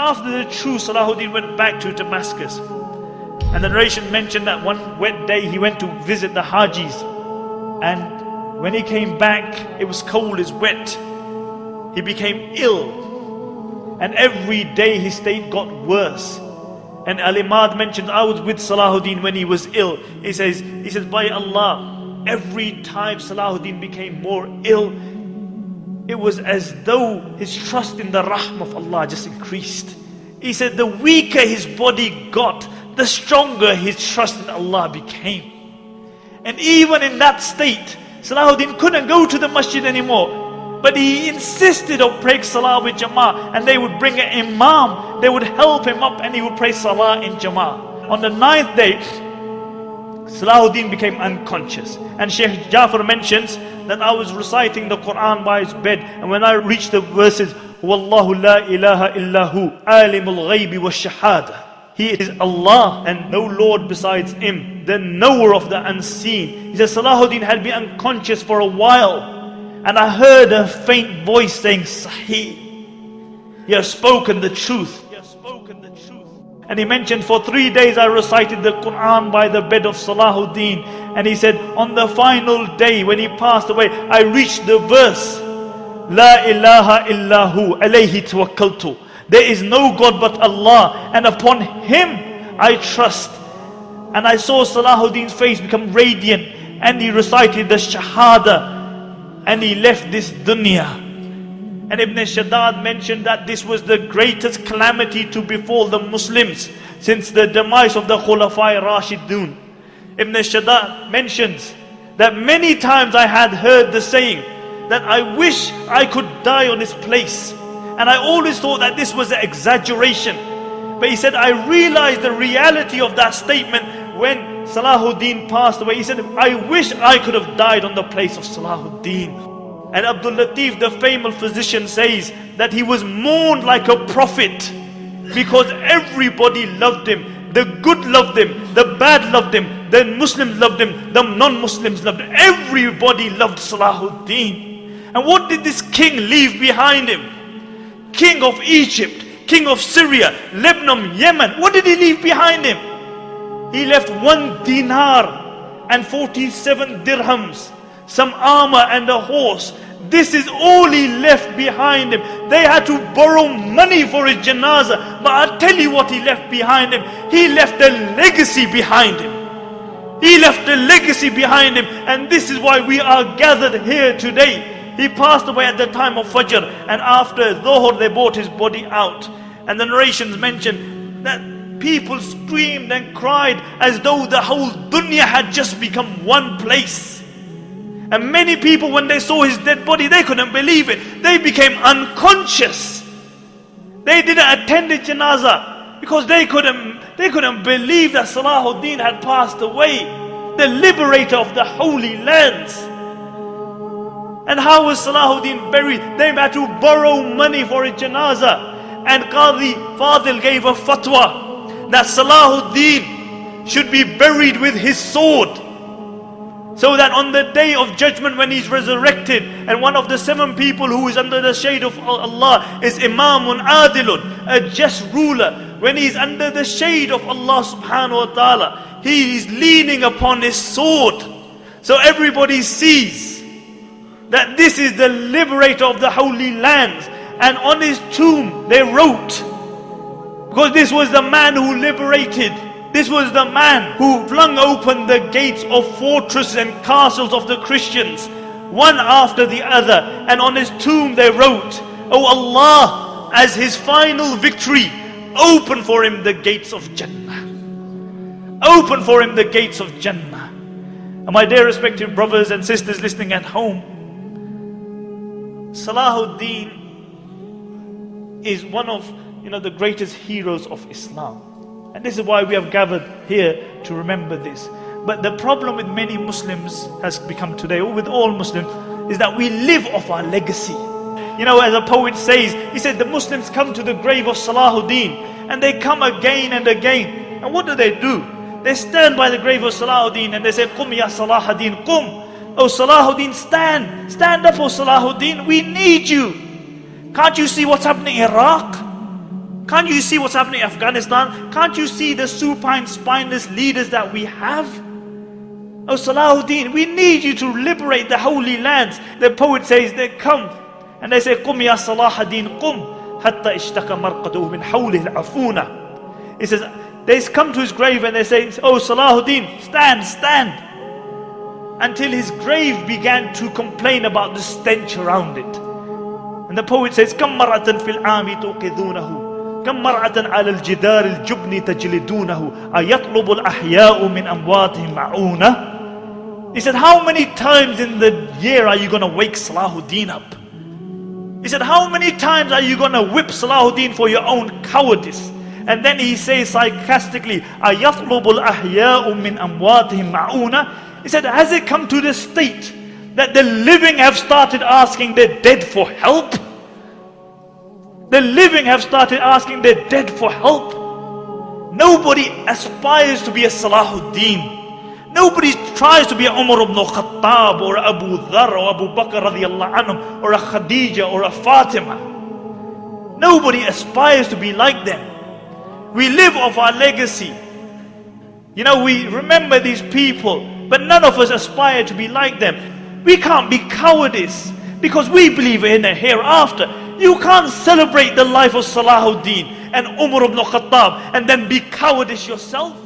after the true Salahuddin went back to Damascus. And the narration mentioned that one wet day he went to visit the Hajis. And when he came back, it was cold, it's wet. He became ill. And every day his state got worse. And Al-Imad mentioned, I was with Salahuddin when he was ill. He says, by Allah, every time Salahuddin became more ill, it was as though his trust in the Rahm of Allah just increased. He said, the weaker his body got, the stronger his trust in Allah became. And even in that state, Salahuddin couldn't go to the masjid anymore. But he insisted on praying salah with Jama'ah. And they would bring an imam, they would help him up, and he would pray salah in Jama'ah. On the 9th day, Salahuddin became unconscious. And Shaykh Jafar mentions that I was reciting the Quran by his bed. And when I reached the verses, Wallahu la ilaha illahu, alimul ghaybi wa shahada. He is Allah and no Lord besides Him, the knower of the unseen. He says Salahuddin had been unconscious for a while, and I heard a faint voice saying, Sahih, you have spoken the truth. And he mentioned, for 3 days I recited the Quran by the bed of Salahuddin. And he said, on the final day when he passed away, I reached the verse, La ilaha illahu alayhi tawakkaltu. There is no God but Allah, and upon Him I trust. And I saw Salahuddin's face become radiant, and he recited the Shahada, and he left this dunya. And Ibn Shaddad mentioned that this was the greatest calamity to befall the Muslims since the demise of the Khulafai Rashidun. Ibn Shaddad mentions that many times I had heard the saying that I wish I could die on this place. And I always thought that this was an exaggeration. But he said, I realized the reality of that statement when Salahuddin passed away. He said, I wish I could have died on the place of Salahuddin. And Abdul Latif, the famous physician, says that he was mourned like a prophet because everybody loved him. The good loved him, the bad loved him, the Muslims loved him, the non-Muslims loved him. Everybody loved Salahuddin. And what did this king leave behind him? King of Egypt, king of Syria, Lebanon, Yemen. What did he leave behind him? He left 1 dinar and 47 dirhams, some armor and a horse. This is all he left behind him. They had to borrow money for his janazah. But I'll tell you what he left behind him. He left a legacy behind him. He left a legacy behind him. And this is why we are gathered here today. He passed away at the time of Fajr, and after Dhuhr they brought his body out. And the narrations mention that people screamed and cried as though the whole dunya had just become one place. And many people, when they saw his dead body, they couldn't believe it. They became unconscious. They didn't attend the janazah because they couldn't believe that Salahuddin had passed away, the liberator of the holy lands. And how was Salahuddin buried? They had to borrow money for a janazah. And Qadi Fadil gave a fatwa that Salahuddin should be buried with his sword, so that on the day of judgment when he's resurrected, and one of the 7 people who is under the shade of Allah is Imamun Adilun, a just ruler. When he's under the shade of Allah subhanahu wa ta'ala, he is leaning upon his sword. So everybody sees that this is the liberator of the holy lands. And on his tomb they wrote, because this was the man who liberated, this was the man who flung open the gates of fortresses and castles of the Christians, one after the other. And on his tomb they wrote, Oh Allah, as his final victory, open for him the gates of Jannah. Open for him the gates of Jannah. And my dear respected brothers and sisters listening at home, Salahuddin is one of the greatest heroes of Islam. And this is why we have gathered here to remember this. But the problem with many Muslims has become today, or with all Muslims, is that we live off our legacy. As a poet says, he said the Muslims come to the grave of Salahuddin, and they come again and again. And what do? They stand by the grave of Salahuddin and they say, Qum ya Salahuddin, Qum. Oh Salahuddin, stand. Stand up, oh Salahuddin. We need you. Can't you see what's happening in Iraq? Can't you see what's happening in Afghanistan? Can't you see the supine, spineless leaders that we have? Oh Salahuddin, we need you to liberate the holy lands. The poet says they come and they say, قُمْ يَا صَلَاحَ الدِّينِ قُمْ حَتَّى اشْتَكَ مَرْقَدُهُ مِنْ حَوْلِهِ الْعَفُونَ. He says, they come to his grave and they say, oh Salahuddin, stand, stand. Until his grave began to complain about the stench around it. And the poet says, كَمْ مَرَّةً فِي الْعَامِ تُوقِذُونَهُ كَمْ مَرَّةً عَلَى الْجِدَارِ الْجُبْنِ تَجْلِدُونَهُ أَيَطْلُبُ الْأَحْيَاءُ مِنْ أَمْوَاتِهِمْ مَعُونَةً. He said, how many times in the year are you going to wake Salahuddin up? He said, how many times are you going to whip Salahuddin for your own cowardice? And then he says sarcastically, أَيَطْلُبُ الْأَحْيَاءُ مِنْ أَمْوَاتِهِمْ مَعُونَةً. He said, has it come to the state that the living have started asking the dead for help? The living have started asking the dead for help. Nobody aspires to be a Salahuddin. Nobody tries to be a Umar ibn Khattab or Abu Dhar or Abu Bakr radiallahu anhum or a Khadija or a Fatima. Nobody aspires to be like them. We live off our legacy. You know, we remember these people, but none of us aspire to be like them. We can't be cowardice because we believe in a hereafter. You can't celebrate the life of Salahuddin and Umar ibn Khattab and then be cowardice yourself.